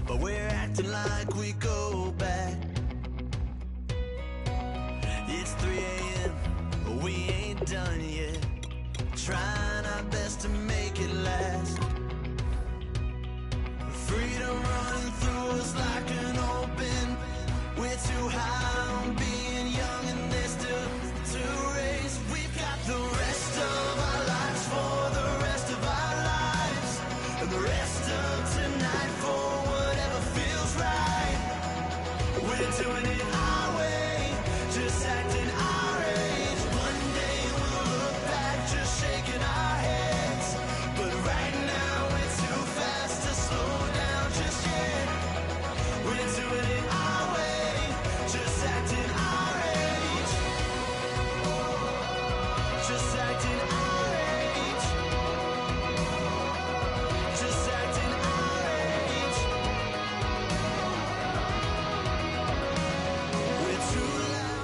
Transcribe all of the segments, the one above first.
but we're acting like we go back. It's 3 a.m., but we ain't done yet. Trying our best to make it last. Freedom running through us like an open. We're too high on being young, and there's still to race. We've got the rest of our lives for the rest of our lives, and the rest of tonight for whatever feels right. We're doing it our way, just acting our age. One day we'll look back, just shaking our heads, but right now we're too fast to slow down just yet. We're doing it our way, just acting our age, just acting our age, just acting our age. We're too loud.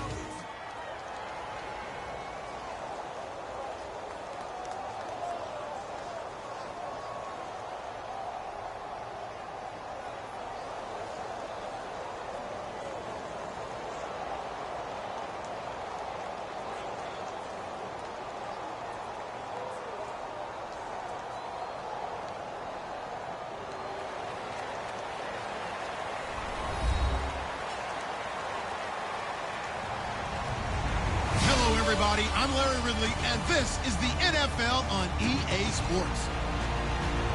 Hello, everybody. I'm Larry Ridley, and this is the NFL on EA Sports.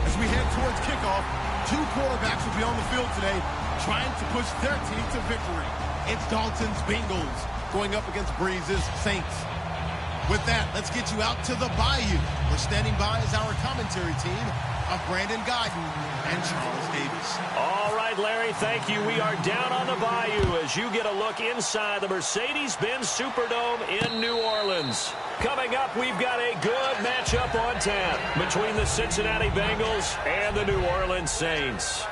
As we head towards kickoff, two quarterbacks will be on the field today trying to push their team to victory. It's Dalton's Bengals going up against Breeze's Saints. With that, let's get you out to the Bayou. We're standing by as our commentary team of Brandon Godden and Charles Davis. All right, Larry, thank you. We are down on the Bayou as you get a look inside the Mercedes-Benz Superdome in New Orleans. Coming up, we've got a good matchup on tap between the Cincinnati Bengals and the New Orleans Saints.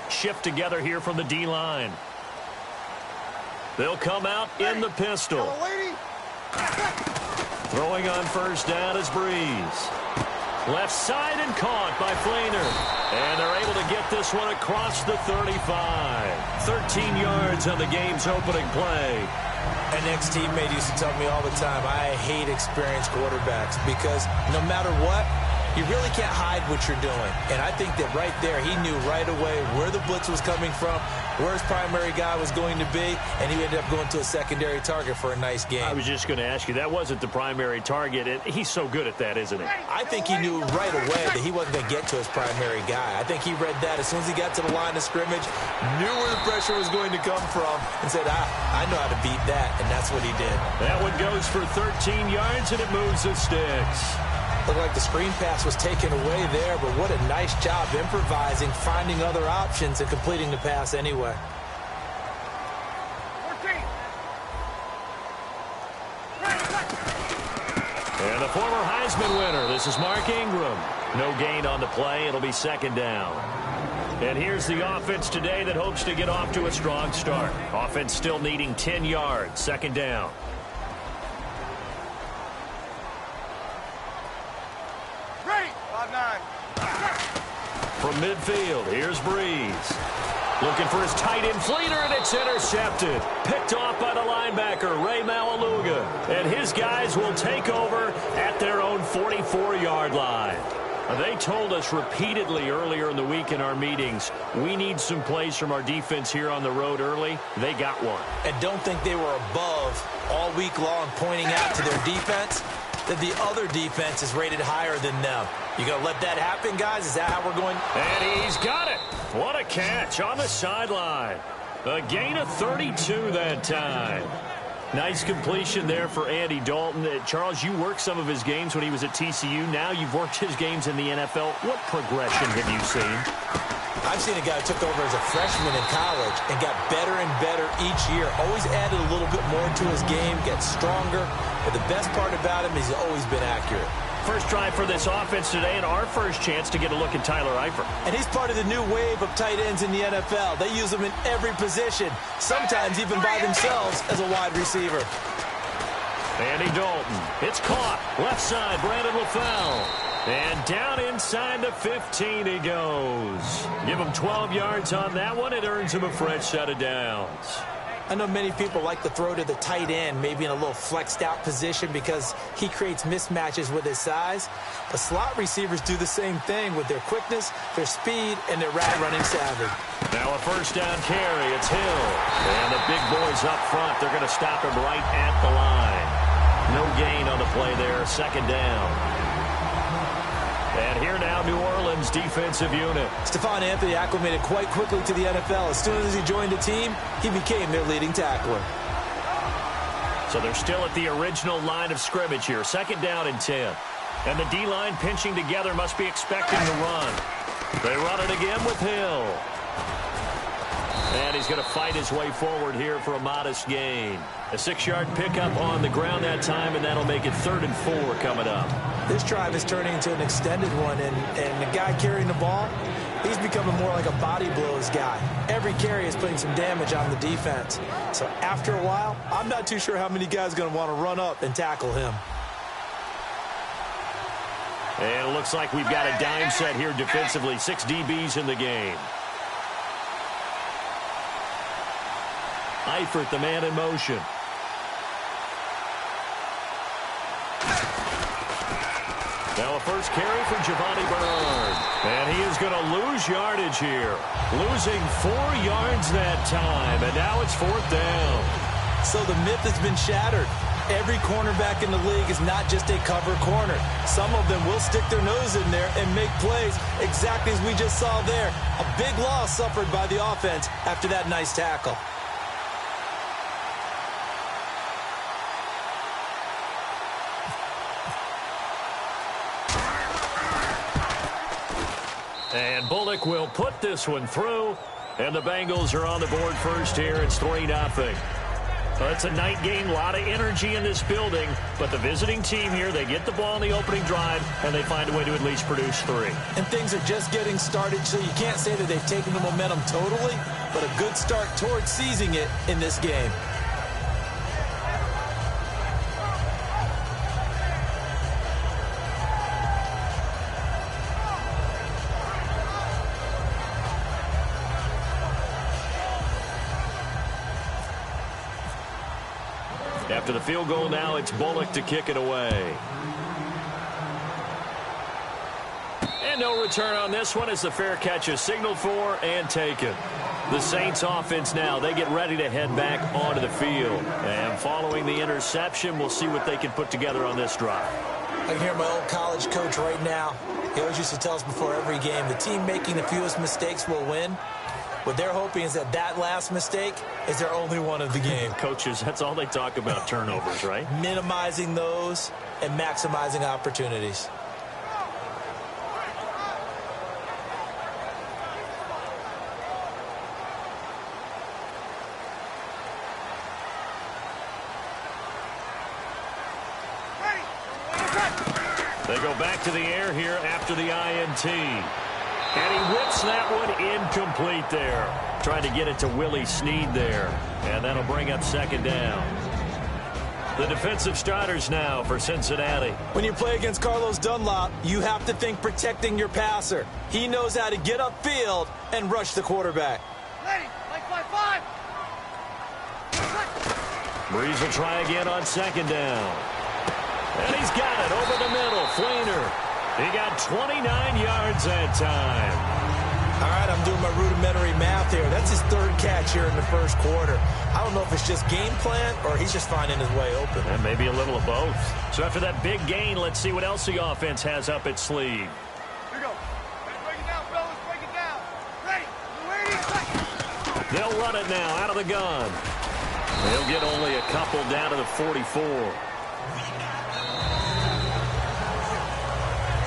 Shift together here from the D-line. They'll come out in the pistol. Throwing on first down is Breeze. Left side and caught by Flainer. And they're able to get this one across the 35. 13 yards on the game's opening play. An ex-teammate used to tell me all the time, I hate experienced quarterbacks because no matter what, you really can't hide what you're doing. And I think that right there, he knew right away where the blitz was coming from, where his primary guy was going to be, and he ended up going to a secondary target for a nice game. I was just going to ask you, that wasn't the primary target. He's so good at that, isn't he? I think he knew right away that he wasn't going to get to his primary guy. I think he read that as soon as he got to the line of scrimmage, knew where the pressure was going to come from, and said, I know how to beat that, and that's what he did. That one goes for 13 yards, and it moves the sticks. Looked like the screen pass was taken away there, but what a nice job improvising, finding other options, and completing the pass anyway. And the former Heisman winner, this is Mark Ingram. No gain on the play. It'll be second down. And here's the offense today that hopes to get off to a strong start. Offense still needing 10 yards. Second down. From midfield, here's Breeze. Looking for his tight end Fleeter, and it's intercepted. Picked off by the linebacker, Ray Malaluga. And his guys will take over at their own 44-yard line. They told us repeatedly earlier in the week in our meetings, we need some plays from our defense here on the road early. They got one. And don't think they were above all week long pointing out to their defense that the other defense is rated higher than them. You going to let that happen, guys? Is that how we're going? And he's got it. What a catch on the sideline. A gain of 32 that time. Nice completion there for Andy Dalton. Charles, you worked some of his games when he was at TCU. Now you've worked his games in the NFL. What progression have you seen? I've seen a guy who took over as a freshman in college and got better and better each year. Always added a little bit more to his game, get stronger, But the best part about him is he's always been accurate. First drive for this offense today, and our first chance to get a look at Tyler Eifert. And he's part of the new wave of tight ends in the NFL. They use them in every position, sometimes even by themselves as a wide receiver. Andy Dalton. It's caught. Left side, Brandon LaFell. And down inside the 15 he goes. Give him 12 yards on that one. It earns him a fresh set of downs. I know many people like to throw to the tight end, maybe in a little flexed out position because he creates mismatches with his size. But slot receivers do the same thing with their quickness, their speed, and their route running savvy. Now a first down carry. It's Hill. And the big boys up front, they're going to stop him right at the line. No gain on the play there. Second down. And here now, New Orleans defensive unit. Stephon Anthony acclimated quite quickly to the NFL. As soon as he joined the team, he became their leading tackler. So they're still at the original line of scrimmage here. Second down and 10. And the D-line pinching together, must be expecting the run. They run it again with Hill. And he's going to fight his way forward here for a modest gain. A 6-yard pickup on the ground that time, and that'll make it 3rd and 4 coming up. This drive is turning into an extended one, and the guy carrying the ball, he's becoming more like a body blows guy. Every carry is putting some damage on the defense. So after a while, I'm not too sure how many guys are going to want to run up and tackle him. And it looks like we've got a dime set here defensively. 6 DBs in the game. Eifert, the man in motion. Now a first carry for Giovanni Bernard. And he is going to lose yardage here. Losing 4 yards that time. And now it's 4th down. So the myth has been shattered. Every cornerback in the league is not just a cover corner. Some of them will stick their nose in there and make plays exactly as we just saw there. A big loss suffered by the offense after that nice tackle. And Bullock will put this one through. And the Bengals are on the board first here. It's 3-0. Well, it's a night game, a lot of energy in this building. But the visiting team here, they get the ball in the opening drive, and they find a way to at least produce 3. And things are just getting started, so you can't say that they've taken the momentum totally, but a good start towards seizing it in this game. After the field goal now, it's Bullock to kick it away. And no return on this one as the fair catch is signaled for and taken. The Saints offense now, they get ready to head back onto the field. And following the interception, we'll see what they can put together on this drive. I can hear my old college coach right now. He always used to tell us before every game, the team making the fewest mistakes will win. What they're hoping is that last mistake is their only one of the game. Coaches, that's all they talk about, turnovers, right? Minimizing those and maximizing opportunities. They go back to the air here after the INT. And he whips that one incomplete there. Trying to get it to Willie Snead there. And that'll bring up 2nd down. The defensive starters now for Cincinnati. When you play against Carlos Dunlap, you have to think protecting your passer. He knows how to get upfield and rush the quarterback. Breeze will try again on 2nd down. And he's got it over the middle. Fleener. He got 29 yards that time. All right, I'm doing my rudimentary math here. That's his 3rd catch here in the first quarter. I don't know if it's just game plan or he's just finding his way open. And maybe a little of both. So after that big gain, let's see what else the offense has up its sleeve. Here we go. Break it down, fellas. Break it down. Ready. Ready. They'll run it now out of the gun. They'll get only a couple down to the 44.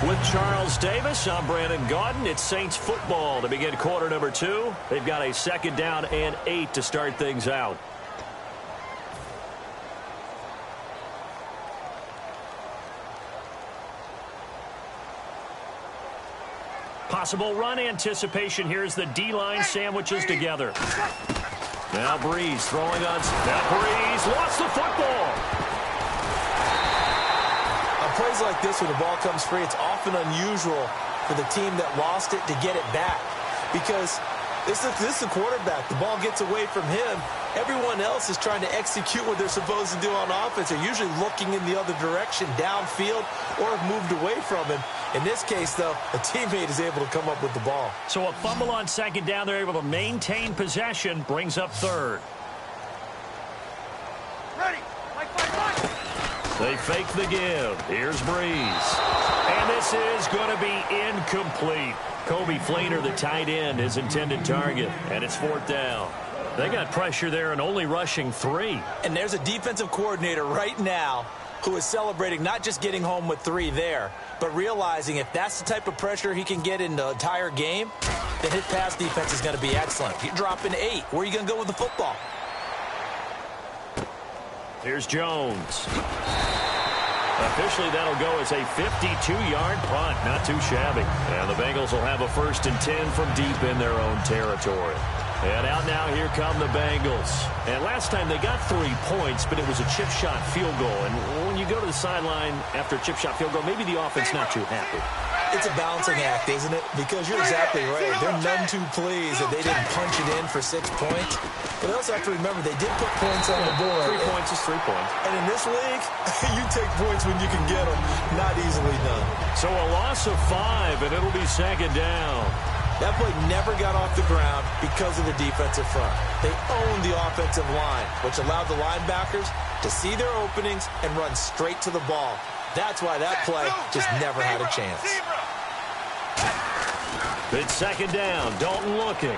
With Charles Davis, I'm Brandon Gaudin. It's Saints football to begin quarter number 2. They've got a 2nd down and 8 to start things out. Possible run anticipation here as the D-line sandwiches together. Now Breeze throwing on. Now Breeze lost the football. On plays like this where the ball comes free, it's often unusual for the team that lost it to get it back. Because this is the quarterback. The ball gets away from him. Everyone else is trying to execute what they're supposed to do on offense. They're usually looking in the other direction, downfield, or have moved away from him. In this case, though, a teammate is able to come up with the ball. So a fumble on second down. They're able to maintain possession. Brings up third. Ready. They fake the give. Here's Breeze. And this is going to be incomplete. Kobe Fleener, the tight end, his intended target. And it's fourth down. They got pressure there and only rushing 3. And there's a defensive coordinator right now who is celebrating not just getting home with 3 there, but realizing if that's the type of pressure he can get in the entire game, then his pass defense is going to be excellent. You're dropping 8. Where are you going to go with the football? Here's Jones. Officially, that'll go as a 52-yard punt. Not too shabby. And the Bengals will have a 1st and 10 from deep in their own territory. And out now, here come the Bengals. And last time they got 3 points, but it was a chip shot field goal. And when you go to the sideline after a chip shot field goal, maybe the offense not too happy. It's a balancing act, isn't it? Because you're exactly right. They're none too pleased that they didn't punch it in for 6 points. But they also have to remember they did put points on the board. 3 points is 3 points. And in this league, you take points when you can get them. Not easily done. So a loss of 5, and it'll be second down. That play never got off the ground because of the defensive front. They owned the offensive line, which allowed the linebackers to see their openings and run straight to the ball. That's why that play just never had a chance. It's second down. Dalton looking.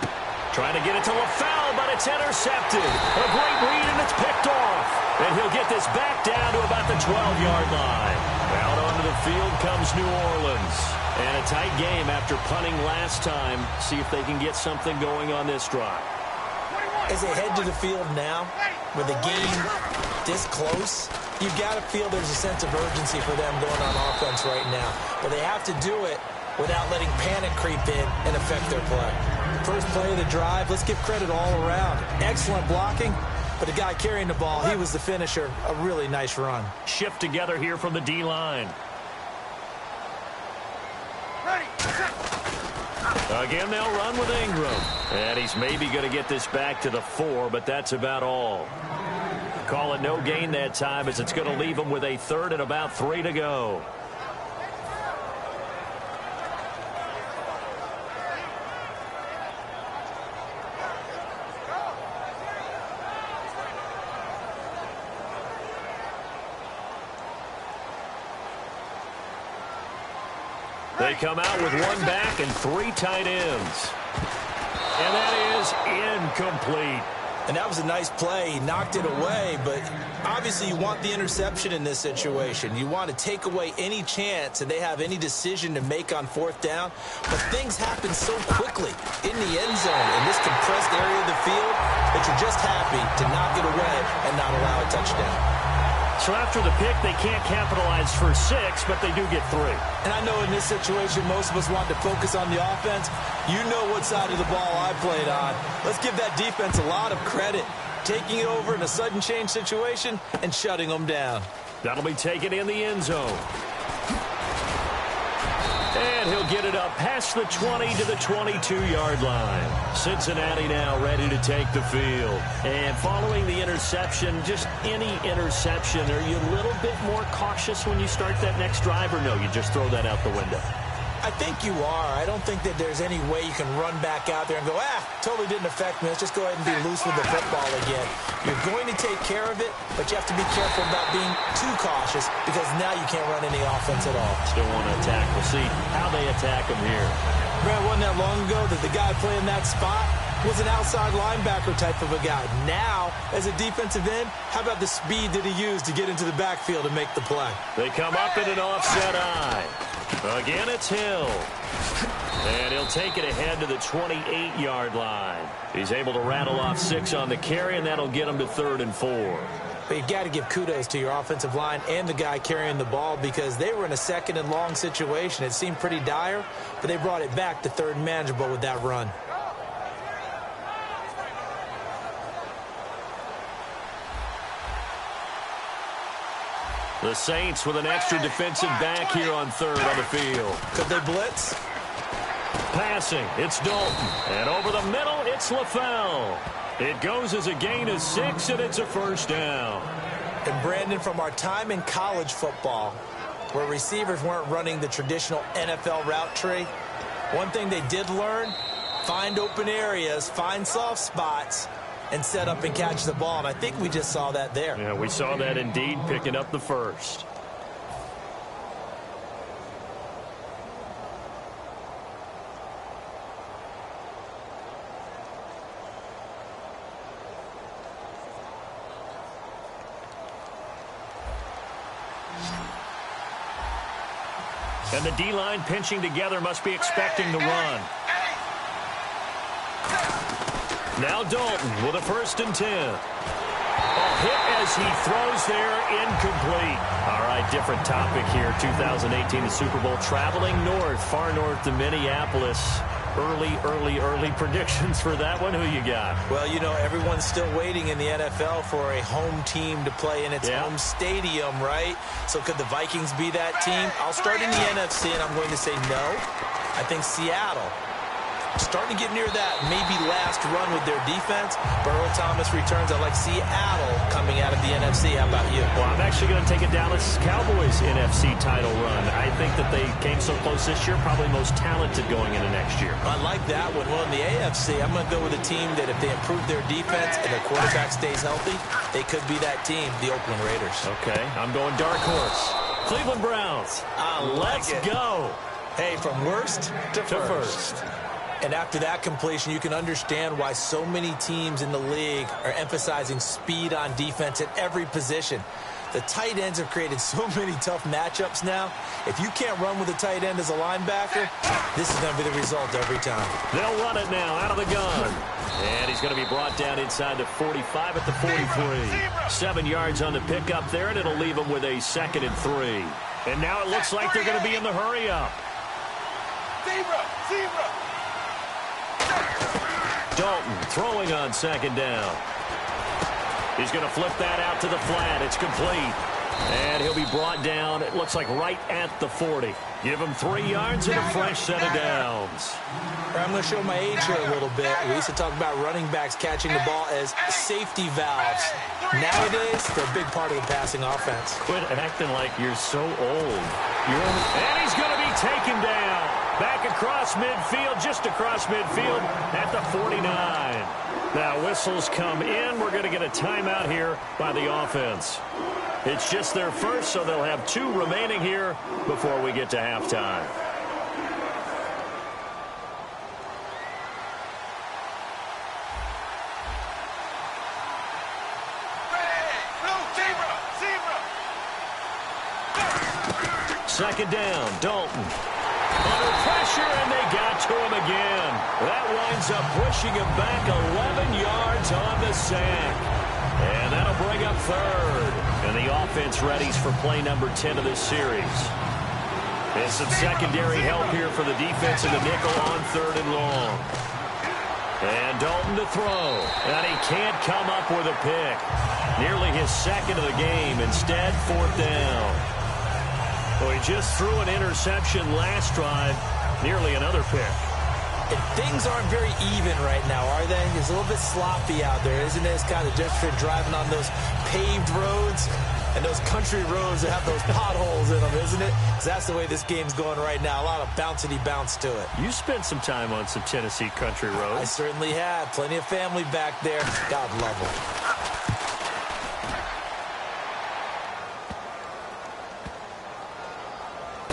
Trying to get it to LaFell, but it's intercepted. A great read, and it's picked off. And he'll get this back down to about the 12-yard line. Out onto the field comes New Orleans. And a tight game after punting last time. See if they can get something going on this drive. As they head to the field now, with the game this close, you've got to feel there's a sense of urgency for them going on offense right now. But they have to do it without letting panic creep in and affect their play. First play of the drive, let's give credit all around. Excellent blocking, but the guy carrying the ball, he was the finisher. A really nice run. Shift together here from the D-line. Again, they'll run with Ingram. And he's maybe going to get this back to the 4, but that's about all. Call it no gain that time as it's going to leave him with a 3rd and about 3 to go. They come out with 1 back and 3 tight ends. And that is incomplete. And that was a nice play. He knocked it away, but obviously you want the interception in this situation. You want to take away any chance that they have any decision to make on 4th down. But things happen so quickly in the end zone in this compressed area of the field that you're just happy to knock it away and not allow a touchdown. So after the pick, they can't capitalize for 6, but they do get 3. And I know in this situation, most of us want to focus on the offense. You know what side of the ball I played on. Let's give that defense a lot of credit. Taking it over in a sudden change situation and shutting them down. That'll be taken in the end zone. And he'll get it up past the 20 to the 22-yard line. Cincinnati now ready to take the field. And following the interception, just any interception, are you a little bit more cautious when you start that next drive, or no, you just throw that out the window? I think you are. I don't think that there's any way you can run back out there and go, totally didn't affect me. Let's just go ahead and be loose with the football again. You're going to take care of it, but you have to be careful about being too cautious because now you can't run any offense at all. Still want to attack. We'll see how they attack him here. Brad, wasn't that long ago that the guy playing that spot was an outside linebacker type of a guy. Now, as a defensive end, how about the speed that he used to get into the backfield and make the play? They come up in an offset eye. Again, it's Hill. And he'll take it ahead to the 28-yard line. He's able to rattle off 6 on the carry, and that'll get him to 3rd and 4. But you've got to give kudos to your offensive line and the guy carrying the ball because they were in a second and long situation. It seemed pretty dire, but they brought it back to third and manageable with that run. The Saints with an extra defensive back here on third on the field. Could they blitz? Passing, it's Dalton. And over the middle, it's LaFell. It goes as a gain of 6, and it's a first down. And Brandon, from our time in college football, where receivers weren't running the traditional NFL route tree, one thing they did learn, find open areas, find soft spots, and set up and catch the ball. And I think we just saw that there. Yeah, we saw that indeed, picking up the first. And the D-line pinching together must be expecting the run. Now Dalton with a 1st and 10. A hit as he throws there, incomplete. All right, different topic here. 2018, the Super Bowl, traveling north, far north to Minneapolis. Early predictions for that one. Who you got? Well, you know, everyone's still waiting in the NFL for a home team to play in its home stadium, right? So could the Vikings be that team? I'll start in the NFC, and I'm going to say no. I think Seattle, starting to get near that maybe last run with their defense. Earl Thomas returns. I like Seattle coming out of the NFC. How about you? Well, I'm actually going to take a Dallas Cowboys NFC title run. I think that they came so close this year, probably most talented going into next year. I like that one. Well, in the AFC, I'm going to go with a team that if they improve their defense and their quarterback stays healthy, they could be that team, the Oakland Raiders. Okay, I'm going dark horse. Cleveland Browns. Let's go. Hey, from worst to first. And after that completion, you can understand why so many teams in the league are emphasizing speed on defense at every position. The tight ends have created so many tough matchups now. If you can't run with a tight end as a linebacker, this is going to be the result every time. They'll run it now out of the gun. And he's going to be brought down inside the 45 at the 43. 7 yards on the pickup there, and it'll leave him with a 2nd and 3. And now it looks like they're going to be in the hurry-up. Zebra! Dalton throwing on 2nd down. He's going to flip that out to the flat. It's complete. And he'll be brought down, it looks like right at the 40. Give him 3 yards and a fresh set of downs. I'm going to show my age here a little bit. We used to talk about running backs catching the ball as safety valves. Nowadays, they're a big part of the passing offense. Quit acting like you're so old. And he's going to be taken down. Back across midfield, just across midfield at the 49. Now whistles come in. We're going to get a timeout here by the offense. It's just their first, so they'll have 2 remaining here before we get to halftime. Second down, Dalton. Under pressure, and they got to him again. That winds up pushing him back 11 yards on the sack. And that'll bring up 3rd. And the offense readies for play number 10 of this series. There's some secondary help here for the defense in the nickel on 3rd and long. And Dalton to throw. And he can't come up with a pick. Nearly his 2nd of the game. Instead, 4th down. Well, he just threw an interception last drive. Nearly another pick. And things aren't very even right now, are they? It's a little bit sloppy out there, isn't it? It's kind of just for driving on those paved roads and those country roads that have those potholes in them, isn't it? Because that's the way this game's going right now. A lot of bouncy bounce to it. You spent some time on some Tennessee country roads. I certainly have. Plenty of family back there. God love them.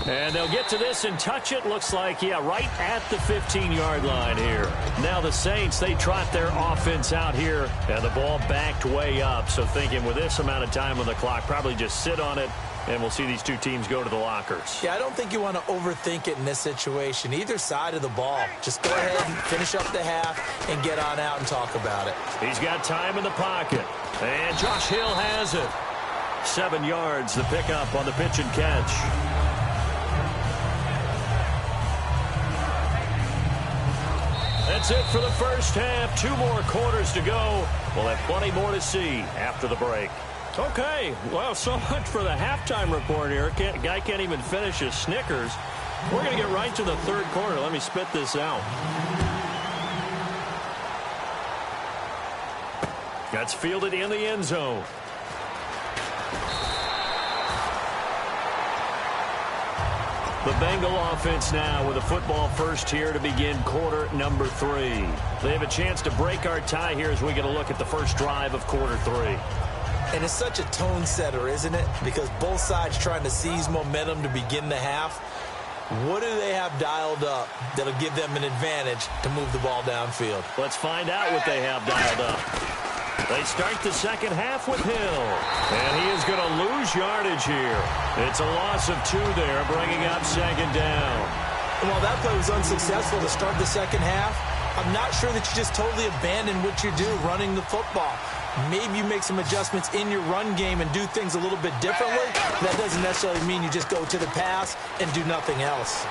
And they'll get to this and touch it. Looks like, yeah, right at the 15-yard line here. Now the Saints, they trot their offense out here, and the ball backed way up. So thinking with this amount of time on the clock, probably just sit on it And we'll see these two teams go to the lockers. Yeah, I don't think you want to overthink it in this situation. Either side of the ball. Just go ahead and finish up the half and get on out and talk about it. He's got time in the pocket. And Josh Hill has it. 7 yards, the pickup on the pitch and catch. That's it for the first half. 2 more quarters to go. We'll have plenty more to see after the break. Okay, well, so much for the halftime report here. Guy can't even finish his Snickers. We're going to get right to the third quarter. Let me spit this out. That's fielded in the end zone. The Bengal offense now with a football first here to begin quarter number 3. They have a chance to break our tie here as we get a look at the first drive of quarter 3. And it's such a tone setter, isn't it? Because both sides trying to seize momentum to begin the half. What do they have dialed up that'll give them an advantage to move the ball downfield? Let's find out what they have dialed up. They start the second half with Hill. And he is going to lose yardage here. It's a loss of 2 there, bringing up second down. And while that play was unsuccessful to start the second half, I'm not sure that you just totally abandon what you do running the football. Maybe you make some adjustments in your run game and do things a little bit differently. That doesn't necessarily mean you just go to the pass and do nothing else.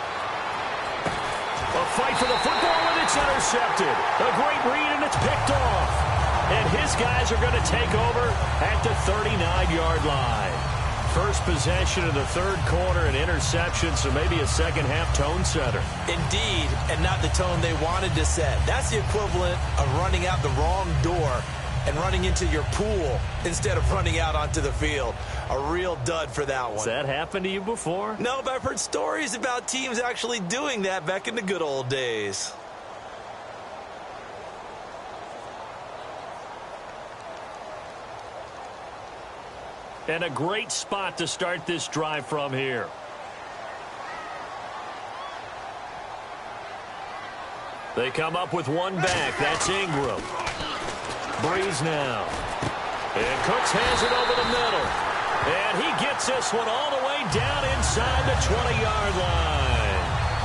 A fight for the football, and it's intercepted. A great read, and it's picked off. And his guys are going to take over at the 39-yard line. First possession of the third quarter, an interception, so maybe a second-half tone setter. Indeed, and not the tone they wanted to set. That's the equivalent of running out the wrong door and running into your pool instead of running out onto the field. A real dud for that one. Has that happened to you before? No, but I've heard stories about teams actually doing that back in the good old days. And a great spot to start this drive from here. They come up with one back. That's Ingram. Breeze now. And Cooks has it over the middle. And he gets this one all the way down inside the 20-yard line.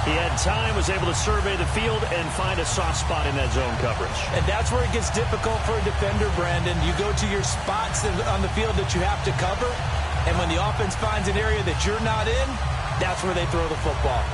He had time, was able to survey the field and find a soft spot in that zone coverage. And that's where it gets difficult for a defender, Brandon. You go to your spots on the field that you have to cover, and when the offense finds an area that you're not in, that's where they throw the football.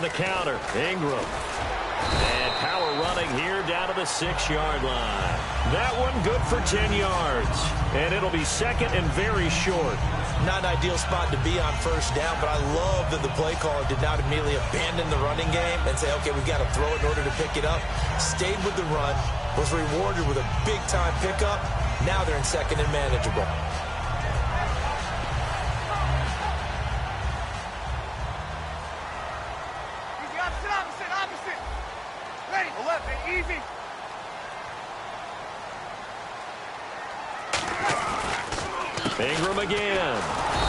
The counter, Ingram. And power running here down to the 6-yard line. That one good for 10 yards. And it'll be second and very short. Not an ideal spot to be on first down, but I love that the play caller did not immediately abandon the running game and say, okay, we've got to throw it in order to pick it up. Stayed with the run, was rewarded with a big-time pickup. Now they're in second and manageable. Ingram again.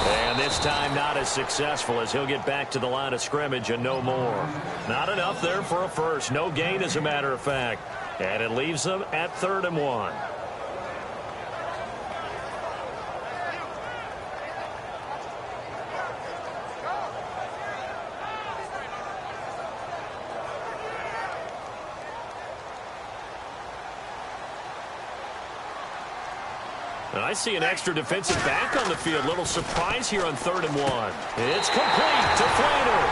And this time not as successful as he'll get back to the line of scrimmage and no more. Not enough there for a first. No gain, as a matter of fact. And it leaves them at 3rd and 1. And I see an extra defensive back on the field. Little surprise here on 3rd and 1. It's complete to Flater.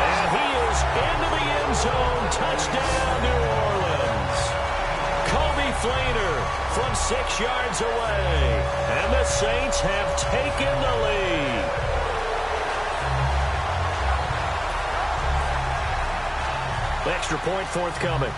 And he is into the end zone. Touchdown, New Orleans. Kobe Flater from 6 yards away. And the Saints have taken the lead. Extra point forthcoming.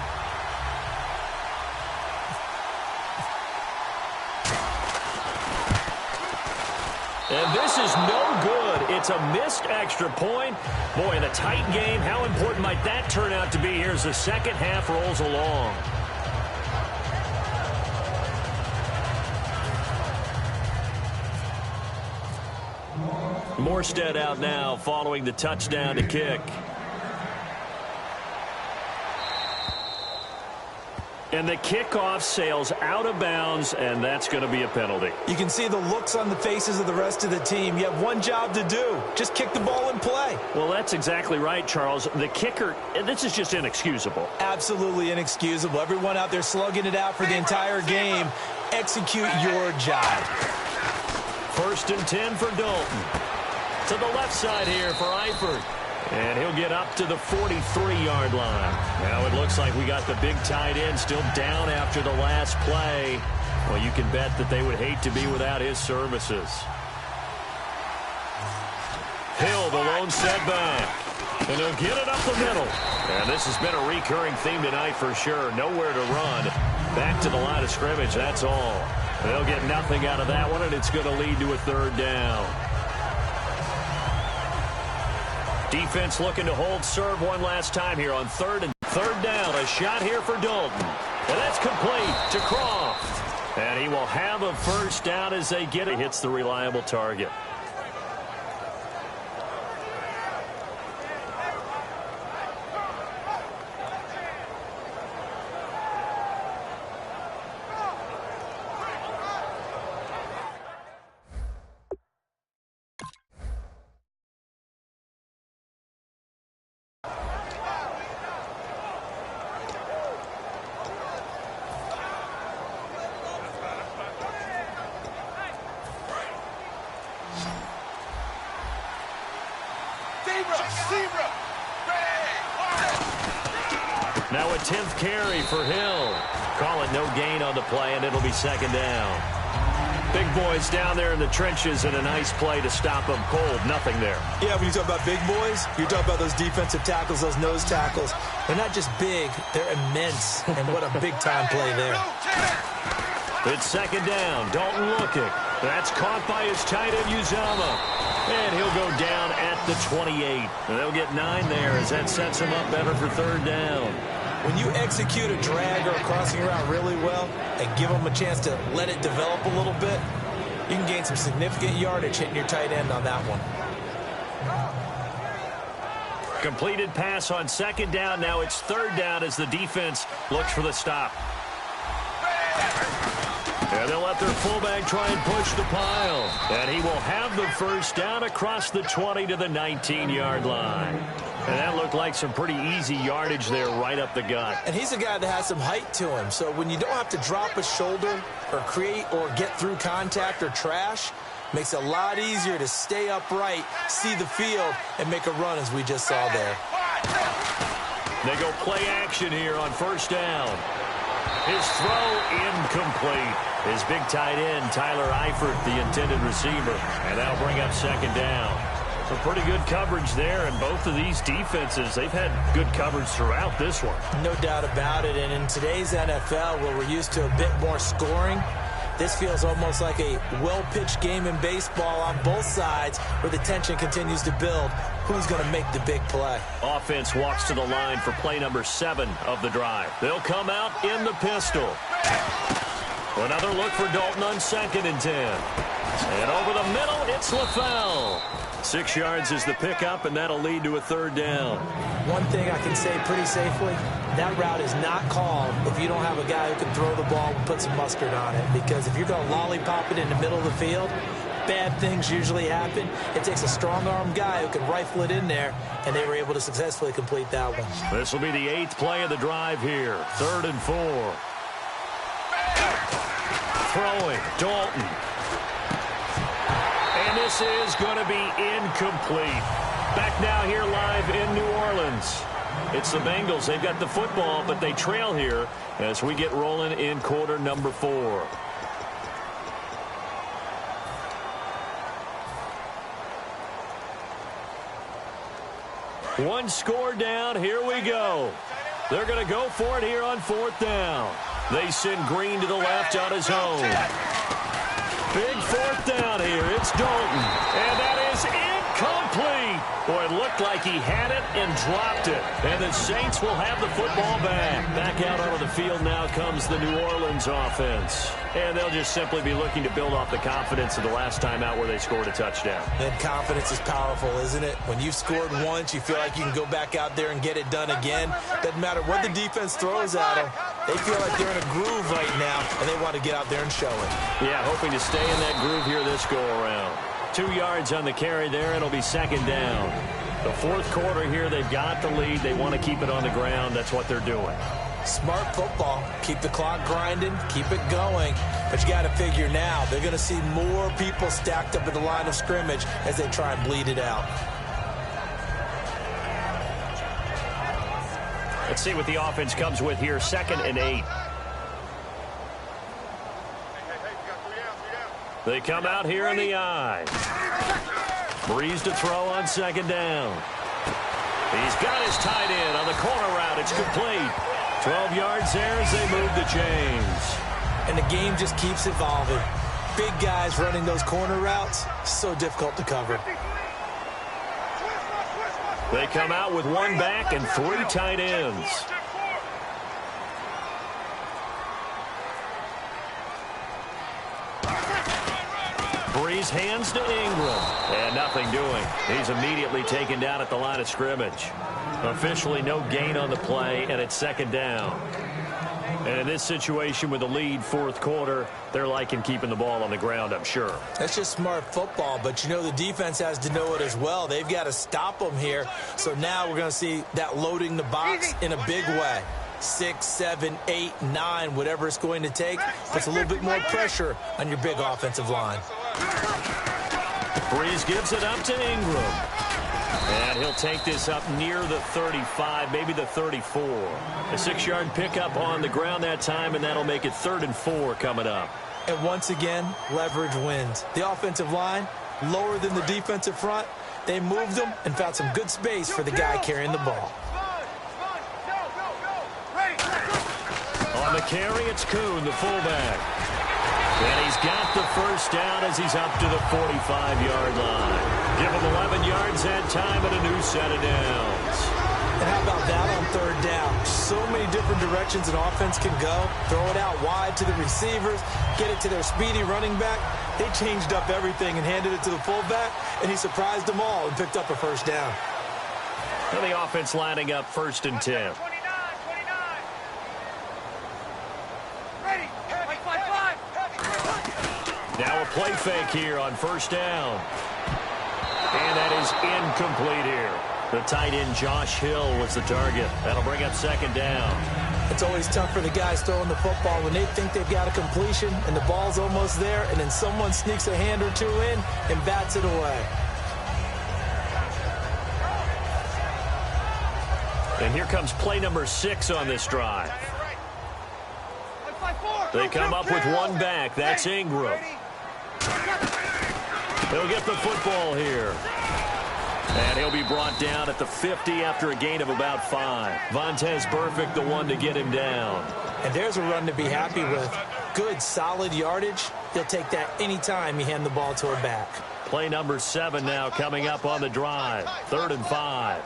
And this is no good. It's a missed extra point. Boy, in a tight game, how important might that turn out to be here as the second half rolls along? Morstead out now following the touchdown to kick. And the kickoff sails out of bounds, and that's going to be a penalty. You can see the looks on the faces of the rest of the team. You have one job to do. Just kick the ball and play. Well, that's exactly right, Charles. The kicker, this is just inexcusable. Absolutely inexcusable. Everyone out there slugging it out for the entire game. Execute your job. 1st and 10 for Dalton. To the left side here for Eifert. And he'll get up to the 43-yard line. Now it looks like we got the big tight end still down after the last play. Well, you can bet that they would hate to be without his services. Hill, the lone setback. And he'll get it up the middle. And this has been a recurring theme tonight for sure. Nowhere to run. Back to the line of scrimmage, that's all. They'll get nothing out of that one, and it's going to lead to a 3rd down. Defense looking to hold serve one last time here on 3rd down. A shot here for Dalton. And that's complete to Croft. And he will have a 1st down as they get it. Hits the reliable target. Now a 10th carry for Hill. Call it no gain on the play, and it'll be 2nd down. Big boys down there in the trenches, and a nice play to stop them cold. Nothing there. Yeah, when you talk about big boys, you're talking about those defensive tackles, those nose tackles. They're not just big, they're immense. And what a big-time play there. It's 2nd down. Dalton looking. That's caught by his tight end, Uzama. And he'll go down at the 28. And they'll get 9 there as that sets him up better for 3rd down. When you execute a drag or a crossing route really well and give them a chance to let it develop a little bit, you can gain some significant yardage hitting your tight end on that one. Completed pass on 2nd down. Now it's 3rd down as the defense looks for the stop. And they'll let their fullback try and push the pile. And he will have the 1st down across the 20 to the 19-yard line. And that looked like some pretty easy yardage there right up the gut. And he's a guy that has some height to him. So when you don't have to drop a shoulder or create or get through contact or trash, makes it a lot easier to stay upright, see the field, and make a run as we just saw there. They go play action here on 1st down. His throw incomplete. His big tight end, Tyler Eifert, the intended receiver. And that'll bring up 2nd down. So pretty good coverage there, and both of these defenses, they've had good coverage throughout this one. No doubt about it, and in today's NFL, where we're used to a bit more scoring, this feels almost like a well-pitched game in baseball on both sides where the tension continues to build. Who's going to make the big play? Offense walks to the line for play number 7 of the drive. They'll come out in the pistol. Another look for Dalton on 2nd and 10. And over the middle, it's LaFell. 6 yards is the pickup, and that'll lead to a 3rd down. One thing I can say pretty safely, that route is not called if you don't have a guy who can throw the ball and put some mustard on it. Because if you're going to lollipop it in the middle of the field, bad things usually happen. It takes a strong-arm guy who can rifle it in there, and they were able to successfully complete that one. This will be the 8th play of the drive here. 3rd and 4. Throwing, Dalton. And this is going to be incomplete. Back now here live in New Orleans. It's the Bengals. They've got the football, but they trail here as we get rolling in quarter number 4. One score down. Here we go. They're going to go for it here on 4th down. They send Green to the left on his own. Big 4th down here. It's Dalton. And that is incomplete. Boy, it looked like like he had it and dropped it. And the Saints will have the football back. Back out onto the field now comes the New Orleans offense. And they'll just simply be looking to build off the confidence of the last time out where they scored a touchdown. And confidence is powerful, isn't it? When you've scored once, you feel like you can go back out there and get it done again. Doesn't matter what the defense throws at them. They feel like they're in a groove right now, and they want to get out there and show it. Yeah, hoping to stay in that groove here this go-around. 2 yards on the carry there. It'll be second down. The fourth quarter here, they've got the lead. They want to keep it on the ground. That's what they're doing. Smart football. Keep the clock grinding. Keep it going. But you got to figure now, they're going to see more people stacked up at the line of scrimmage as they try and bleed it out. Let's see what the offense comes with here. 2nd and 8. They come out here in the eye. Breeze to throw on 2nd down. He's got his tight end on the corner route. It's complete. 12 yards there as they move the chains. And the game just keeps evolving. Big guys running those corner routes, so difficult to cover. They come out with 1 back and 3 tight ends. Breeze hands to Ingram. And nothing doing. He's immediately taken down at the line of scrimmage. Officially no gain on the play, and it's 2nd down. And in this situation with the lead, fourth quarter, they're liking keeping the ball on the ground, I'm sure. That's just smart football, but you know the defense has to know it as well. They've got to stop them here. So now we're going to see that loading the box in a big way. 6, 7, 8, 9, whatever it's going to take, puts a little bit more pressure on your big offensive line. Breeze gives it up to Ingram. And he'll take this up near the 35, maybe the 34. A 6-yard pickup on the ground that time, and that'll make it 3rd and 4 coming up. And once again, leverage wins. The offensive line, lower than the defensive front. They moved them and found some good space for the guy carrying the ball. On the carry, it's Kuhn, the fullback. And he's got the first down as he's up to the 45-yard line. Give him 11 yards that time and a new set of downs. And how about that on 3rd down? So many different directions an offense can go. Throw it out wide to the receivers, get it to their speedy running back. They changed up everything and handed it to the fullback, and he surprised them all and picked up a first down. And the offense lining up 1st and 10. Now a play fake here on 1st down. And that is incomplete here. The tight end Josh Hill was the target. That'll bring up 2nd down. It's always tough for the guys throwing the football when they think they've got a completion and the ball's almost there, and then someone sneaks a hand or two in and bats it away. And here comes play number 6 on this drive. They come up with 1 back. That's Ingram. He'll get the football here. And he'll be brought down at the 50 after a gain of about 5. Vontaze Burfict, the one to get him down. And there's a run to be happy with. Good, solid yardage. He'll take that anytime you hand the ball to a back. Play number 7 now coming up on the drive. 3rd and 5.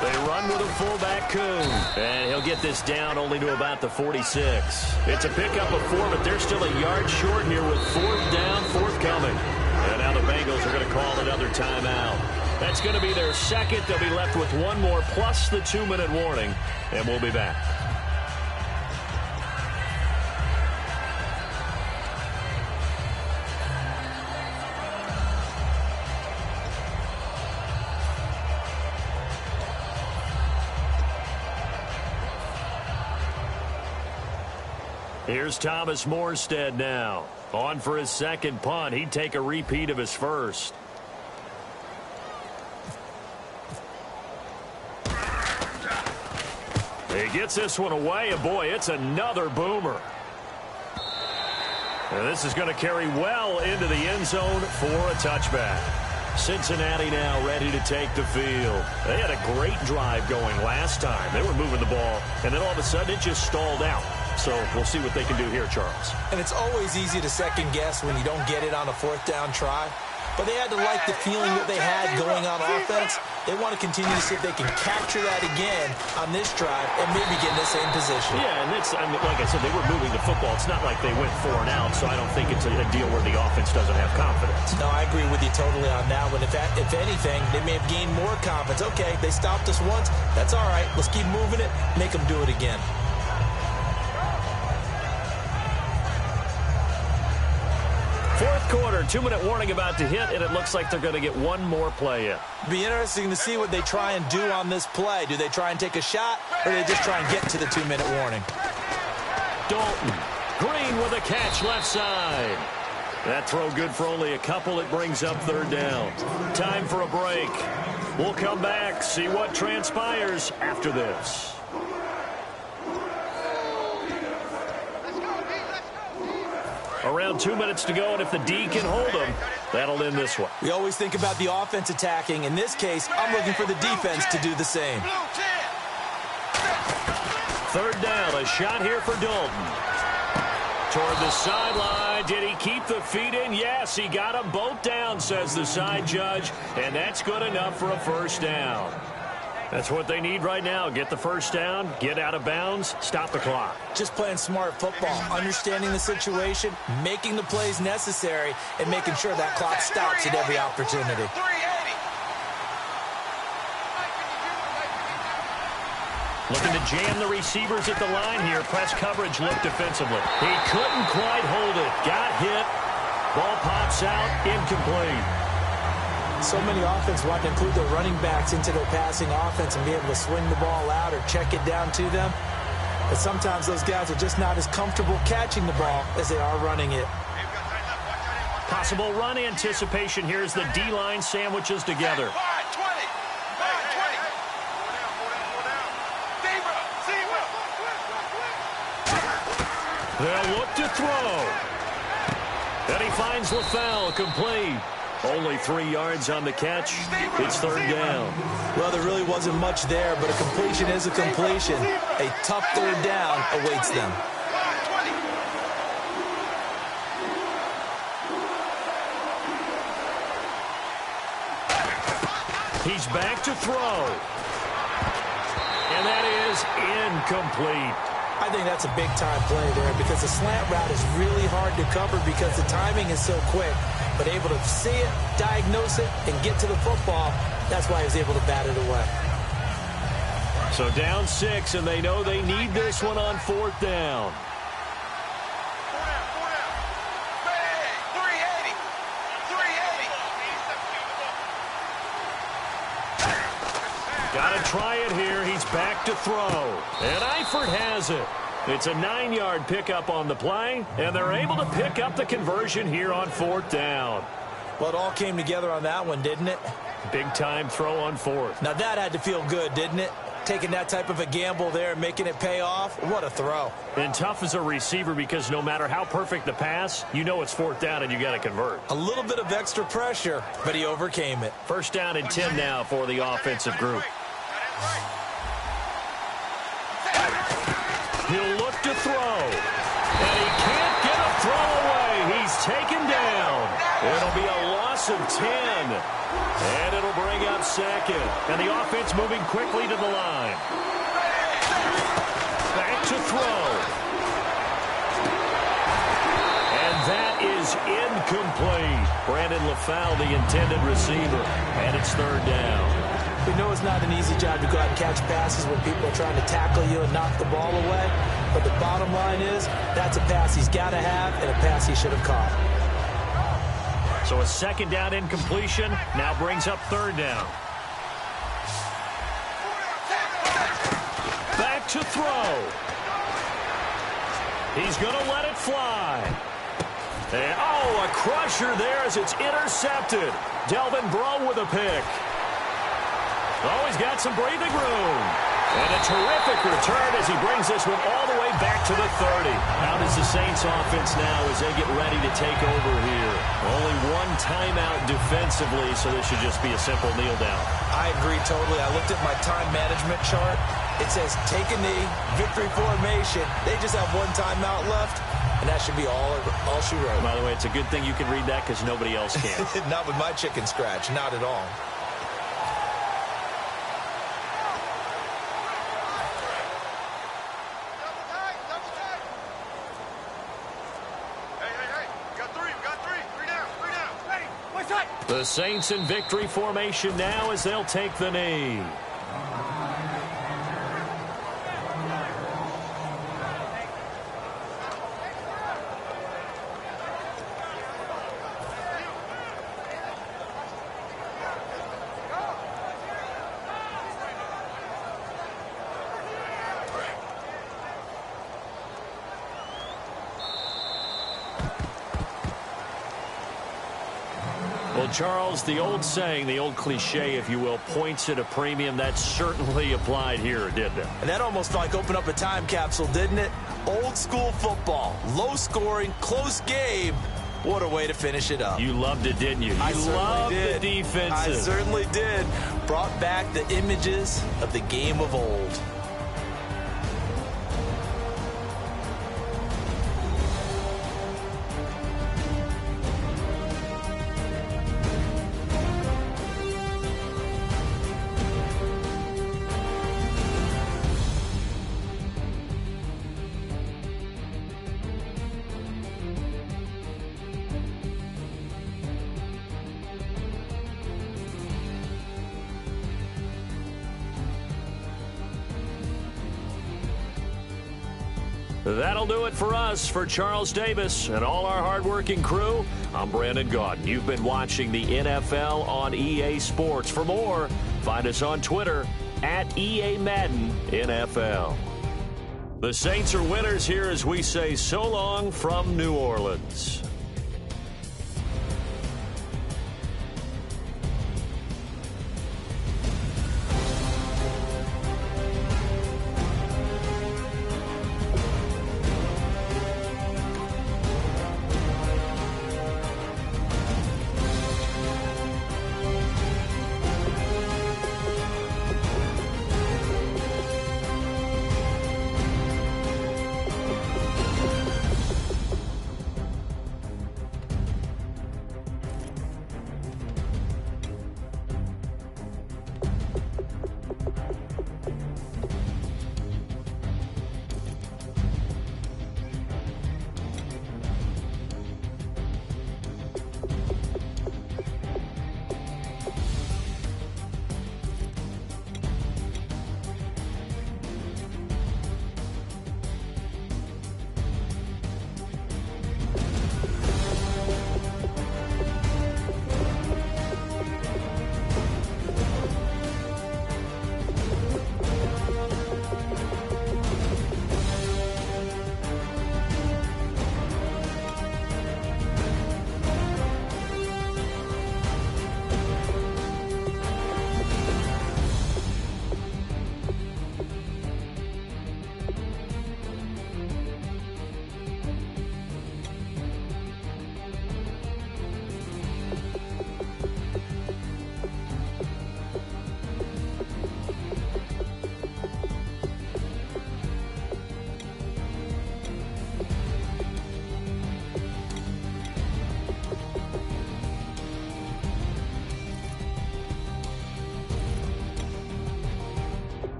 They run with a fullback, Kuhn. And he'll get this down only to about the 46. It's a pickup of 4, but they're still a yard short here with 4th down, forthcoming. And now the Bengals are going to call another timeout. That's going to be their 2nd. They'll be left with 1 more plus the 2-minute warning. And we'll be back. Here's Thomas Morstead now. On for his 2nd punt. He'd take a repeat of his 1st. He gets this one away, and boy, it's another boomer. And this is going to carry well into the end zone for a touchback. Cincinnati now ready to take the field. They had a great drive going last time. They were moving the ball, and then all of a sudden it just stalled out. So we'll see what they can do here, Charles. And it's always easy to second guess when you don't get it on a fourth down try. But they had to like the feeling that they had going on offense. They want to continue to see if they can capture that again on this drive and maybe get in the same position. Yeah, and it's, I mean, like I said, they were moving the football. It's not like they went 4 and out, so I don't think it's a deal where the offense doesn't have confidence. No, I agree with you totally on that one. If anything, they may have gained more confidence. Okay, they stopped us once. That's all right. Let's keep moving it. Make them do it again. Fourth quarter, 2-minute warning about to hit, and it looks like they're going to get one more play in. Be interesting to see what they try and do on this play. Do they try and take a shot, or do they just try and get to the 2-minute warning? Dalton. Green with a catch left side. That throw good for only a couple. It brings up third down. Time for a break. We'll come back, see what transpires after this. Around 2 minutes to go, and if the D can hold them, that'll end this one. We always think about the offense attacking. In this case, I'm looking for the defense to do the same. Third down, a shot here for Dalton. Toward the sideline, did he keep the feet in? Yes, he got them both down, says the side judge, and that's good enough for a first down. That's what they need right now. Get the first down, get out of bounds, stop the clock. Just playing smart football, understanding the situation, making the plays necessary, and making sure that clock stops at every opportunity. Looking to jam the receivers at the line here. Press coverage looked defensively. He couldn't quite hold it. Got hit. Ball pops out, incomplete. So many offense want to include their running backs into their passing offense and be able to swing the ball out or check it down to them. But sometimes those guys are just not as comfortable catching the ball as they are running it. Possible run anticipation here as the D-line sandwiches together. They'll look to throw. And he finds LaFell complete. Only 3 yards on the catch. It's third down. Well, there really wasn't much there, but a completion is a completion. A tough third down awaits them. He's back to throw. And that is incomplete. I think that's a big-time play there because the slant route is really hard to cover because the timing is so quick. But able to see it, diagnose it, and get to the football, that's why he was able to bat it away. So down 6, and they know they need this one on fourth down. Got to try it here. He's back to throw. And Eifert has it. It's a 9-yard pickup on the play, and they're able to pick up the conversion here on fourth down. Well, it all came together on that one, didn't it? Big-time throw on fourth. Now, that had to feel good, didn't it? Taking that type of a gamble there and making it pay off. What a throw. And tough as a receiver because no matter how perfect the pass, you know it's fourth down and you got to convert. A little bit of extra pressure, but he overcame it. First down and 10 now for the offensive group. He'll look to throw. And he can't get a throw away. He's taken down. It'll be a loss of 10. And it'll bring up second. And the offense moving quickly to the line. Back to throw. And that is incomplete. Brandon LaFell, the intended receiver. And it's third down. We know it's not an easy job to go out and catch passes when people are trying to tackle you and knock the ball away. But the bottom line is that's a pass he's got to have and a pass he should have caught. So a second down incompletion now brings up third down. Back to throw. He's going to let it fly. And, oh, a crusher there as it's intercepted. Delvin Breaux with a pick. Oh, he's got some breathing room. And a terrific return as he brings this one all the way back to the 30. How does the Saints offense now as they get ready to take over here? Only one timeout defensively, so this should just be a simple kneel down. I agree totally. I looked at my time management chart. It says take a knee, victory formation. They just have one timeout left, and that should be all she wrote. By the way, it's a good thing you can read that because nobody else can. Not with my chicken scratch. Not at all. The Saints in victory formation now as they'll take the knee. Well, Charles, the old saying, the old cliche, if you will, points at a premium. That certainly applied here, didn't it? And that almost like opened up a time capsule, didn't it? Old school football, low scoring, close game. What a way to finish it up. You loved it, didn't you? You loved the defenses. I certainly did. Brought back the images of the game of old. That'll do it for us. For Charles Davis and all our hardworking crew, I'm Brandon Gaudin. You've been watching the NFL on EA Sports. For more, find us on Twitter at EA Madden NFL. The Saints are winners here as we say so long from New Orleans.